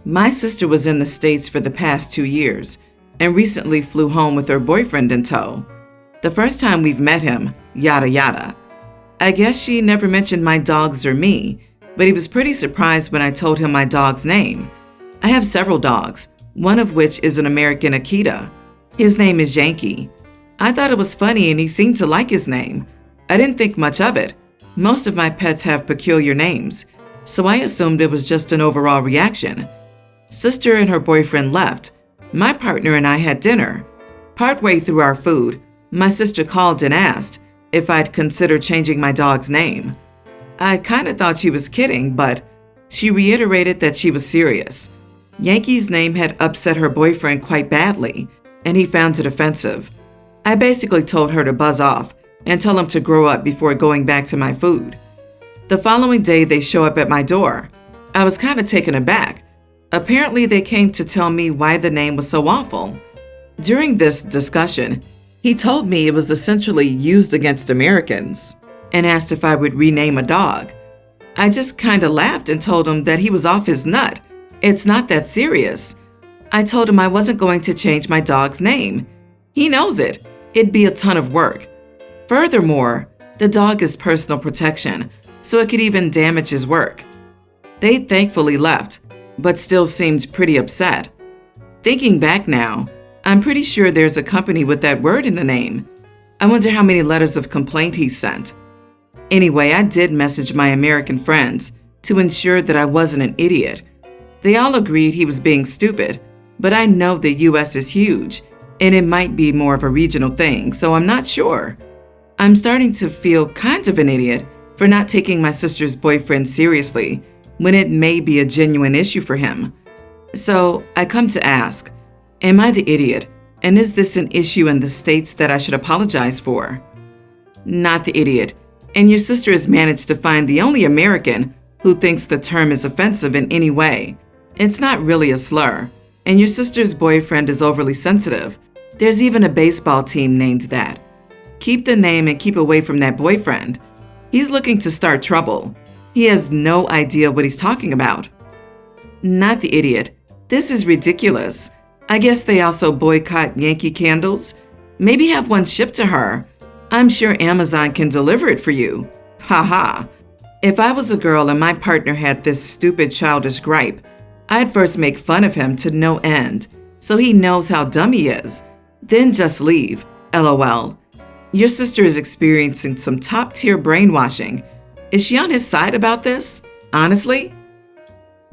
My sister was in the States for the past 2 years and recently flew home with her boyfriend in tow. The first time we've met him, yada yada. I guess she never mentioned my dogs or me, but he was pretty surprised when I told him my dog's name. I have several dogs, one of which is an American Akita. His name is Yankee. I thought it was funny and he seemed to like his name. I didn't think much of it. Most of my pets have peculiar names, so I assumed it was just an overall reaction. Sister and her boyfriend left. My partner and I had dinner. Partway through our food, my sister called and asked if I'd consider changing my dog's name. I kind of thought she was kidding, but she reiterated that she was serious. Yankee's name had upset her boyfriend quite badly, and he found it offensive. I basically told her to buzz off and tell him to grow up before going back to my food. The following day, they show up at my door. I was kind of taken aback. Apparently, they came to tell me why the name was so awful. During this discussion, he told me it was essentially used against Americans and asked if I would rename a dog. I just kind of laughed and told him that he was off his nut. It's not that serious. I told him I wasn't going to change my dog's name. He knows it. It'd be a ton of work. Furthermore, the dog is personal protection, so it could even damage his work. They thankfully left, but still seemed pretty upset. Thinking back now, I'm pretty sure there's a company with that word in the name. I wonder how many letters of complaint he sent. Anyway, I did message my American friends to ensure that I wasn't an idiot. They all agreed he was being stupid, but I know the US is huge, and it might be more of a regional thing, so I'm not sure. I'm starting to feel kind of an idiot for not taking my sister's boyfriend seriously when it may be a genuine issue for him. So I come to ask, am I the idiot, and is this an issue in the States that I should apologize for? Not the idiot, and your sister has managed to find the only American who thinks the term is offensive in any way. It's not really a slur, and your sister's boyfriend is overly sensitive. There's even a baseball team named that. Keep the name and keep away from that boyfriend. He's looking to start trouble. He has no idea what he's talking about. Not the idiot. This is ridiculous. I guess they also boycott Yankee candles. Maybe have one shipped to her. I'm sure Amazon can deliver it for you. Haha. If I was a girl and my partner had this stupid childish gripe, I'd first make fun of him to no end, so he knows how dumb he is. Then just leave. LOL. Your sister is experiencing some top-tier brainwashing. Is she on his side about this? Honestly?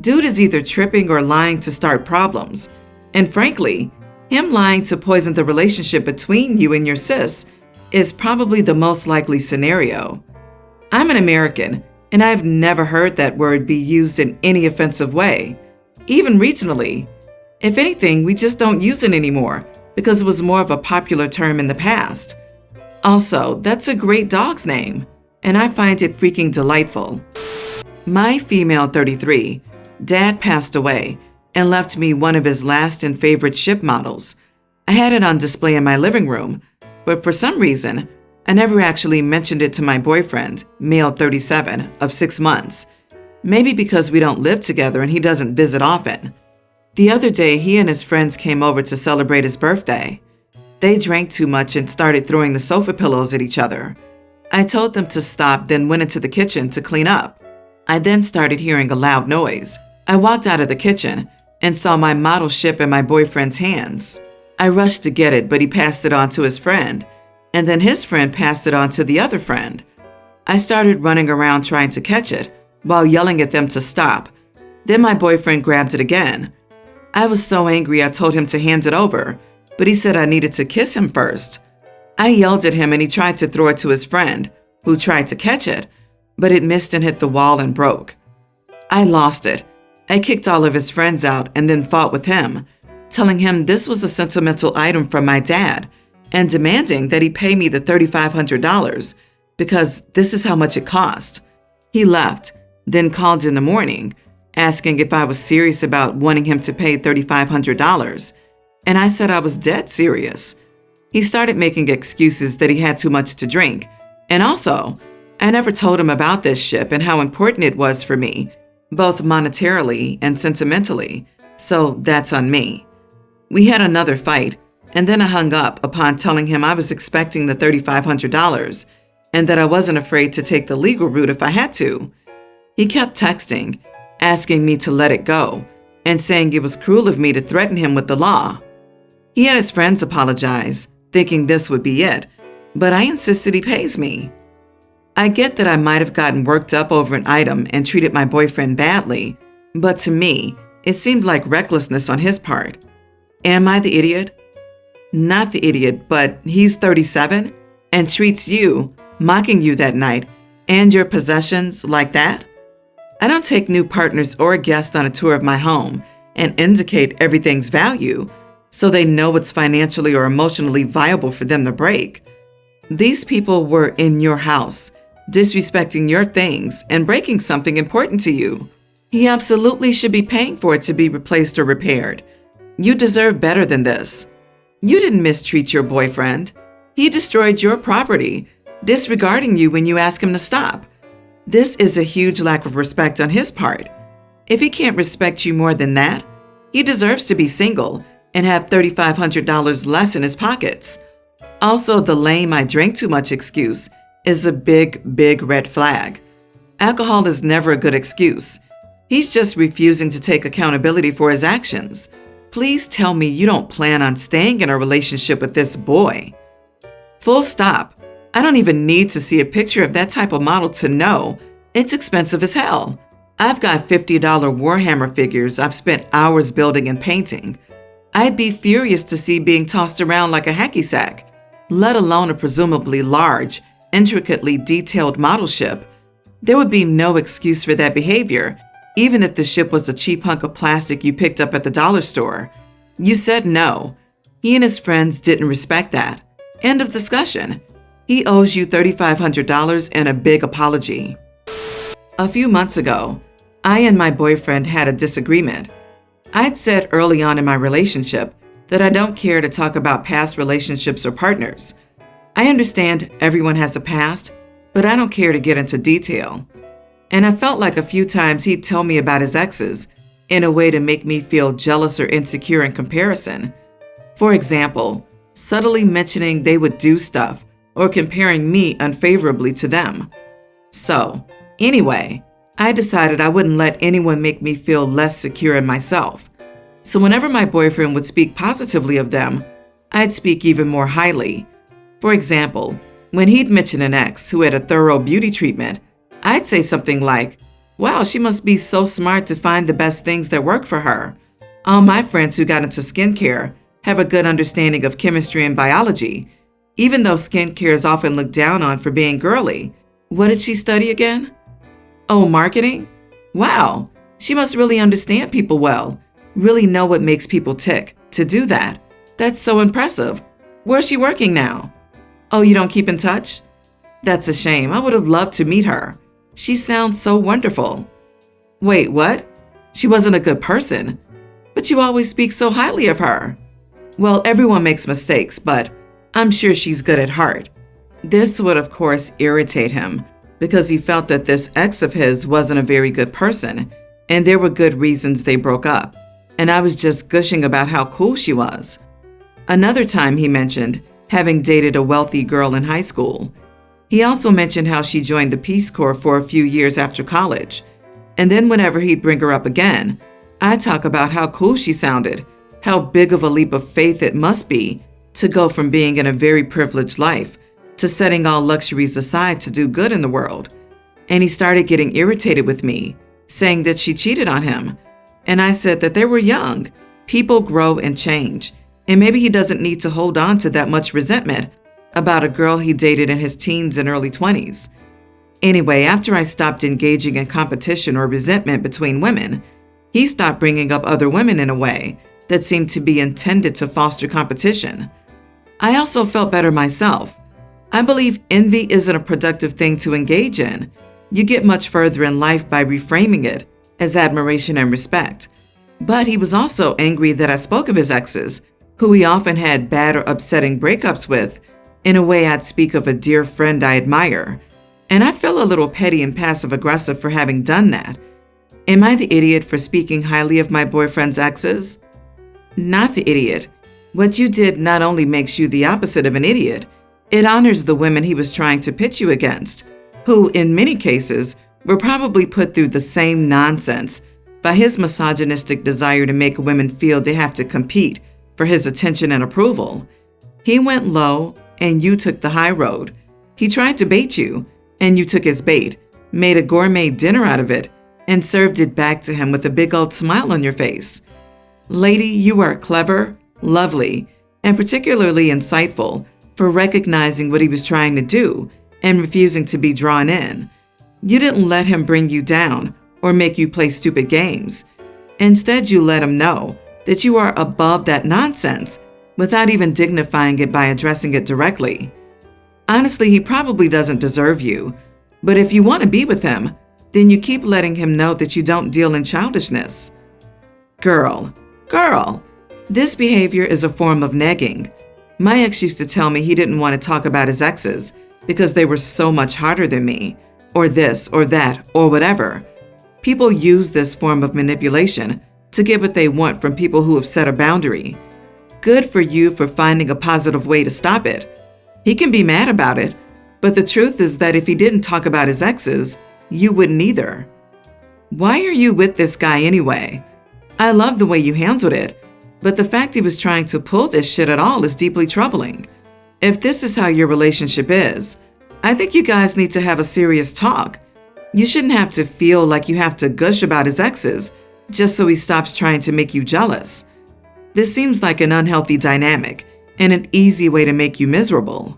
Dude is either tripping or lying to start problems. And frankly, him lying to poison the relationship between you and your sis is probably the most likely scenario. I'm an American, and I've never heard that word be used in any offensive way, even regionally. If anything, we just don't use it anymore because it was more of a popular term in the past. Also, that's a great dog's name, and I find it freaking delightful. My female 33, Dad passed away and left me one of his last and favorite ship models. I had it on display in my living room, but for some reason, I never actually mentioned it to my boyfriend, male 37, of 6 months. Maybe because we don't live together and he doesn't visit often. The other day, he and his friends came over to celebrate his birthday. They drank too much and started throwing the sofa pillows at each other. I told them to stop, then went into the kitchen to clean up. I then started hearing a loud noise. I walked out of the kitchen and saw my model ship in my boyfriend's hands. I rushed to get it, but he passed it on to his friend, and then his friend passed it on to the other friend. I started running around trying to catch it while yelling at them to stop. Then my boyfriend grabbed it again. I was so angry I told him to hand it over, but he said I needed to kiss him first. I yelled at him and he tried to throw it to his friend, who tried to catch it, but it missed and hit the wall and broke. I lost it. I kicked all of his friends out and then fought with him, telling him this was a sentimental item from my dad and demanding that he pay me the $3,500 because this is how much it cost. He left, then called in the morning, asking if I was serious about wanting him to pay $3,500, and I said I was dead serious. He started making excuses that he had too much to drink, and also, I never told him about this ship and how important it was for me, both monetarily and sentimentally. So that's on me. We had another fight, and then I hung up upon telling him I was expecting the $3,500 and that I wasn't afraid to take the legal route if I had to. He kept texting, asking me to let it go, and saying it was cruel of me to threaten him with the law. He had his friends apologize, thinking this would be it, but I insisted he pays me. I get that I might have gotten worked up over an item and treated my boyfriend badly, but to me, it seemed like recklessness on his part. Am I the idiot? Not the idiot, but he's 37 and treats you, mocking you that night, and your possessions like that? I don't take new partners or guests on a tour of my home and indicate everything's value so they know it's financially or emotionally viable for them to break. These people were in your house, disrespecting your things and breaking something important to you. He absolutely should be paying for it to be replaced or repaired. You deserve better than this. You didn't mistreat your boyfriend. He destroyed your property, disregarding you when you ask him to stop. This is a huge lack of respect on his part. If he can't respect you more than that, he deserves to be single and have $3,500 less in his pockets. Also, the lame "I drank too much" excuse is a big, big red flag. Alcohol is never a good excuse. He's just refusing to take accountability for his actions. Please tell me you don't plan on staying in a relationship with this boy. Full stop. I don't even need to see a picture of that type of model to know it's expensive as hell. I've got $50 Warhammer figures I've spent hours building and painting. I'd be furious to see being tossed around like a hacky sack, let alone a presumably large, intricately detailed model ship. There would be no excuse for that behavior, even if the ship was a cheap hunk of plastic you picked up at the dollar store. You said no. He and his friends didn't respect that. End of discussion. He owes you $3,500 and a big apology. A few months ago, I and my boyfriend had a disagreement. I'd said early on in my relationship that I don't care to talk about past relationships or partners. I understand everyone has a past, but I don't care to get into detail. And I felt like a few times he'd tell me about his exes in a way to make me feel jealous or insecure in comparison. For example, subtly mentioning they would do stuff or comparing me unfavorably to them. So, anyway, I decided I wouldn't let anyone make me feel less secure in myself. So whenever my boyfriend would speak positively of them, I'd speak even more highly. For example, when he'd mention an ex who had a thorough beauty treatment, I'd say something like, "Wow, she must be so smart to find the best things that work for her. All my friends who got into skincare have a good understanding of chemistry and biology, even though skincare is often looked down on for being girly. What did she study again? Oh, marketing? Wow, she must really understand people well, really know what makes people tick to do that. That's so impressive. Where's she working now? Oh, you don't keep in touch? That's a shame. I would have loved to meet her. She sounds so wonderful." Wait, what? She wasn't a good person, but you always speak so highly of her. Well, everyone makes mistakes, but I'm sure she's good at heart. This would, of course, irritate him because he felt that this ex of his wasn't a very good person, and there were good reasons they broke up, and I was just gushing about how cool she was. Another time he mentioned having dated a wealthy girl in high school. He also mentioned how she joined the Peace Corps for a few years after college. And then whenever he'd bring her up again, I'd talk about how cool she sounded, how big of a leap of faith it must be to go from being in a very privileged life to setting all luxuries aside to do good in the world. And he started getting irritated with me, saying that she cheated on him. And I said that they were young. People grow and change. And maybe he doesn't need to hold on to that much resentment about a girl he dated in his teens and early 20s. Anyway, after I stopped engaging in competition or resentment between women, he stopped bringing up other women in a way that seemed to be intended to foster competition. I also felt better myself. I believe envy isn't a productive thing to engage in. You get much further in life by reframing it as admiration and respect. But he was also angry that I spoke of his exes, who he often had bad or upsetting breakups with, in a way I'd speak of a dear friend I admire. And I feel a little petty and passive-aggressive for having done that. Am I the idiot for speaking highly of my boyfriend's exes? Not the idiot. What you did not only makes you the opposite of an idiot, it honors the women he was trying to pitch you against, who, in many cases, were probably put through the same nonsense by his misogynistic desire to make women feel they have to compete for his attention and approval. He went low, and you took the high road. He tried to bait you, and you took his bait, made a gourmet dinner out of it, and served it back to him with a big old smile on your face. Lady, you are clever, lovely, and particularly insightful for recognizing what he was trying to do and refusing to be drawn in. You didn't let him bring you down or make you play stupid games. Instead, you let him know that you are above that nonsense without even dignifying it by addressing it directly. Honestly, he probably doesn't deserve you, but if you want to be with him, then you keep letting him know that you don't deal in childishness. Girl, this behavior is a form of negging. My ex used to tell me he didn't want to talk about his exes because they were so much harder than me, or this, or that, or whatever. People use this form of manipulation to get what they want from people who have set a boundary. Good for you for finding a positive way to stop it. He can be mad about it, but the truth is that if he didn't talk about his exes, you wouldn't either. Why are you with this guy anyway? I love the way you handled it, but the fact he was trying to pull this shit at all is deeply troubling. If this is how your relationship is, I think you guys need to have a serious talk. You shouldn't have to feel like you have to gush about his exes just so he stops trying to make you jealous. This seems like an unhealthy dynamic and an easy way to make you miserable.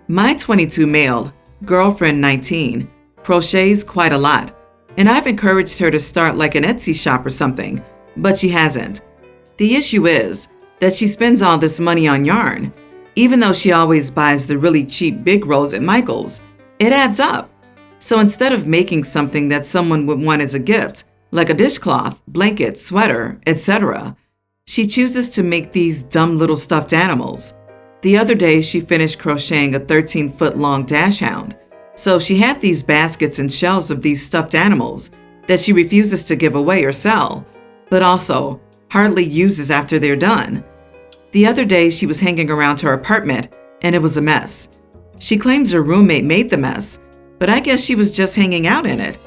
My 22 male, girlfriend 19, crochets quite a lot, and I've encouraged her to start like an Etsy shop or something, but she hasn't. The issue is that she spends all this money on yarn, even though she always buys the really cheap big rolls at Michael's. It adds up. So instead of making something that someone would want as a gift, like a dishcloth, blanket, sweater, etc., she chooses to make these dumb little stuffed animals. The other day, she finished crocheting a 13-foot-long dachshund. So she had these baskets and shelves of these stuffed animals that she refuses to give away or sell, but also hardly uses after they're done. The other day, she was hanging around her apartment, and it was a mess. She claims her roommate made the mess, but I guess she was just hanging out in it.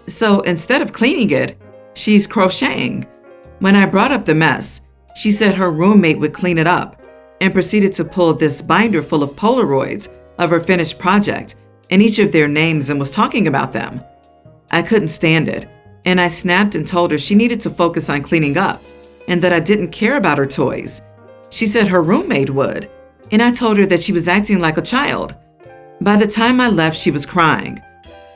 So instead of cleaning it, she's crocheting. When I brought up the mess, she said her roommate would clean it up and proceeded to pull this binder full of Polaroids of her finished project and each of their names and was talking about them. I couldn't stand it, and I snapped and told her she needed to focus on cleaning up and that I didn't care about her toys. She said her roommate would, and I told her that she was acting like a child. By the time I left, she was crying.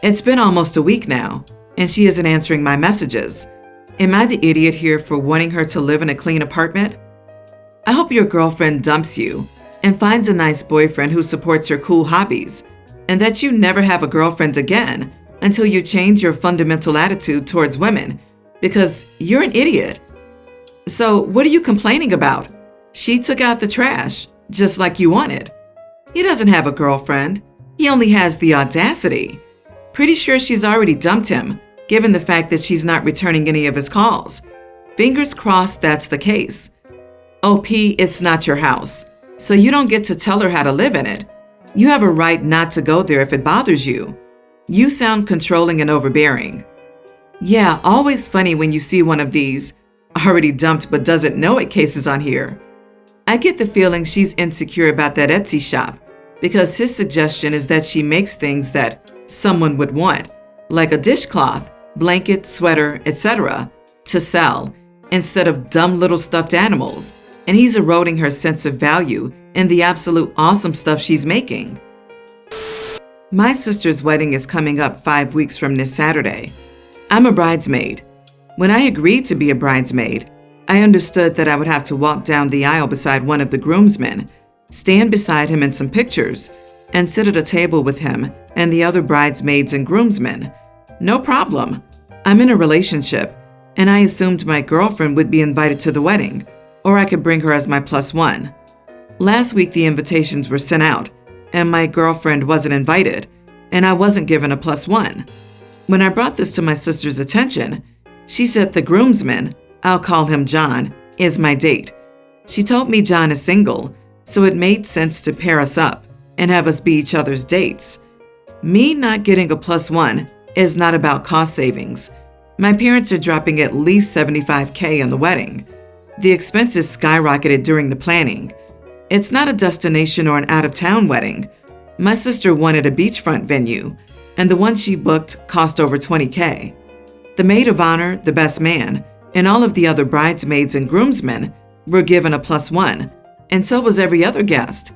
It's been almost a week now, and she isn't answering my messages. Am I the idiot here for wanting her to live in a clean apartment? I hope your girlfriend dumps you and finds a nice boyfriend who supports her cool hobbies, and that you never have a girlfriend again until you change your fundamental attitude towards women, because you're an idiot. So what are you complaining about? She took out the trash, just like you wanted. He doesn't have a girlfriend. He only has the audacity. Pretty sure she's already dumped him, given the fact that she's not returning any of his calls. Fingers crossed that's the case. OP, it's not your house, so you don't get to tell her how to live in it. You have a right not to go there if it bothers you. You sound controlling and overbearing. Yeah, always funny when you see one of these already dumped but doesn't know it cases on here. I get the feeling she's insecure about that Etsy shop because his suggestion is that she makes things that someone would want, like a dishcloth, blanket, sweater, etc., to sell instead of dumb little stuffed animals, and he's eroding her sense of value in the absolute awesome stuff she's making. My sister's wedding is coming up 5 weeks from this Saturday. I'm a bridesmaid. When I agreed to be a bridesmaid, I understood that I would have to walk down the aisle beside one of the groomsmen, stand beside him in some pictures, and sit at a table with him and the other bridesmaids and groomsmen. No problem. I'm in a relationship, and I assumed my girlfriend would be invited to the wedding, or I could bring her as my +1. Last week, the invitations were sent out, and my girlfriend wasn't invited, and I wasn't given a +1. When I brought this to my sister's attention, She said the groomsman, I'll call him John, is my date. She told me John is single, so it made sense to pair us up and have us be each other's dates. Me not getting a +1 is not about cost savings. My parents are dropping at least $75K on the wedding. The expenses skyrocketed during the planning. It's not a destination or an out-of-town wedding. My sister wanted a beachfront venue, and the one she booked cost over $20K. The maid of honor, the best man, and all of the other bridesmaids and groomsmen were given a +1, and so was every other guest.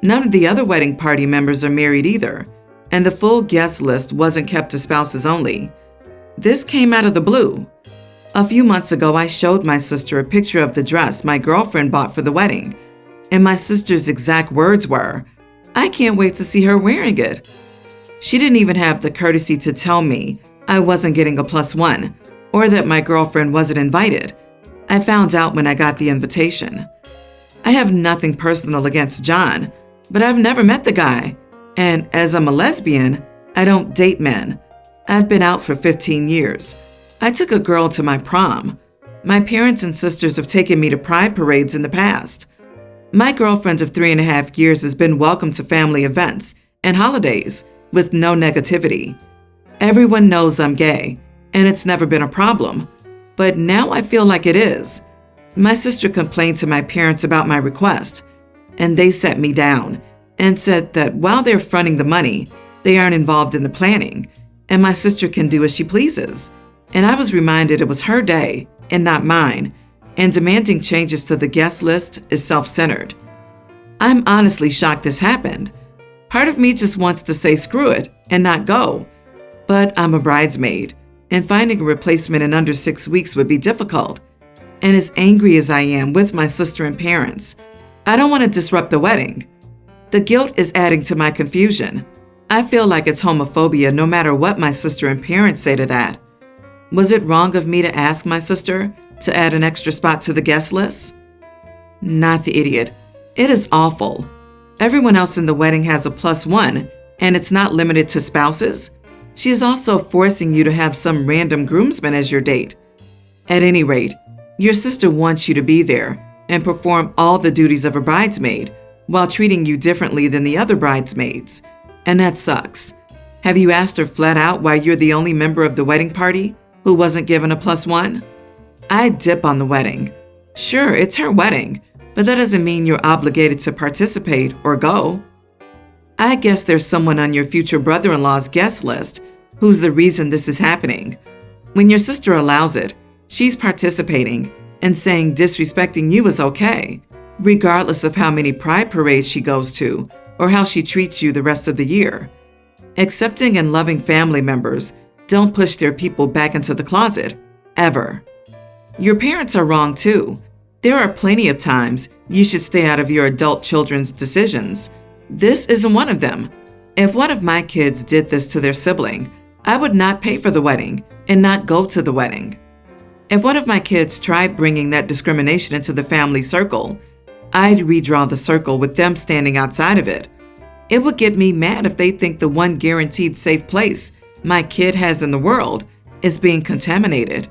None of the other wedding party members are married either, and the full guest list wasn't kept to spouses only. This came out of the blue. A few months ago, I showed my sister a picture of the dress my girlfriend bought for the wedding, and my sister's exact words were, "I can't wait to see her wearing it." She didn't even have the courtesy to tell me I wasn't getting a +1 or that my girlfriend wasn't invited. I found out when I got the invitation. I have nothing personal against John, but I've never met the guy, and as I'm a lesbian, I don't date men. I've been out for 15 years. I took a girl to my prom. My parents and sisters have taken me to pride parades in the past. My girlfriend of 3.5 years has been welcome to family events and holidays with no negativity. Everyone knows I'm gay, and it's never been a problem. But now I feel like it is. My sister complained to my parents about my request, and they set me down and said that while they're fronting the money, they aren't involved in the planning, and my sister can do as she pleases. And I was reminded it was her day and not mine, and demanding changes to the guest list is self-centered. I'm honestly shocked this happened. Part of me just wants to say screw it and not go, but I'm a bridesmaid, and finding a replacement in under 6 weeks would be difficult. And as angry as I am with my sister and parents, I don't want to disrupt the wedding. The guilt is adding to my confusion. I feel like it's homophobia no matter what my sister and parents say to that. Was it wrong of me to ask my sister to add an extra spot to the guest list? Not the idiot. It is awful. Everyone else in the wedding has a +1, and it's not limited to spouses. She is also forcing you to have some random groomsman as your date. At any rate, your sister wants you to be there and perform all the duties of a bridesmaid while treating you differently than the other bridesmaids. And that sucks. Have you asked her flat out why you're the only member of the wedding party who wasn't given a +1? I dip on the wedding. Sure, it's her wedding, but that doesn't mean you're obligated to participate or go. I guess there's someone on your future brother-in-law's guest list who's the reason this is happening. When your sister allows it, she's participating and saying disrespecting you is okay, regardless of how many pride parades she goes to or how she treats you the rest of the year. Accepting and loving family members don't push their people back into the closet, ever. Your parents are wrong too. There are plenty of times you should stay out of your adult children's decisions. This isn't one of them. If one of my kids did this to their sibling, I would not pay for the wedding and not go to the wedding. If one of my kids tried bringing that discrimination into the family circle, I'd redraw the circle with them standing outside of it. It would get me mad if they think the one guaranteed safe place my kid has in the world is being contaminated.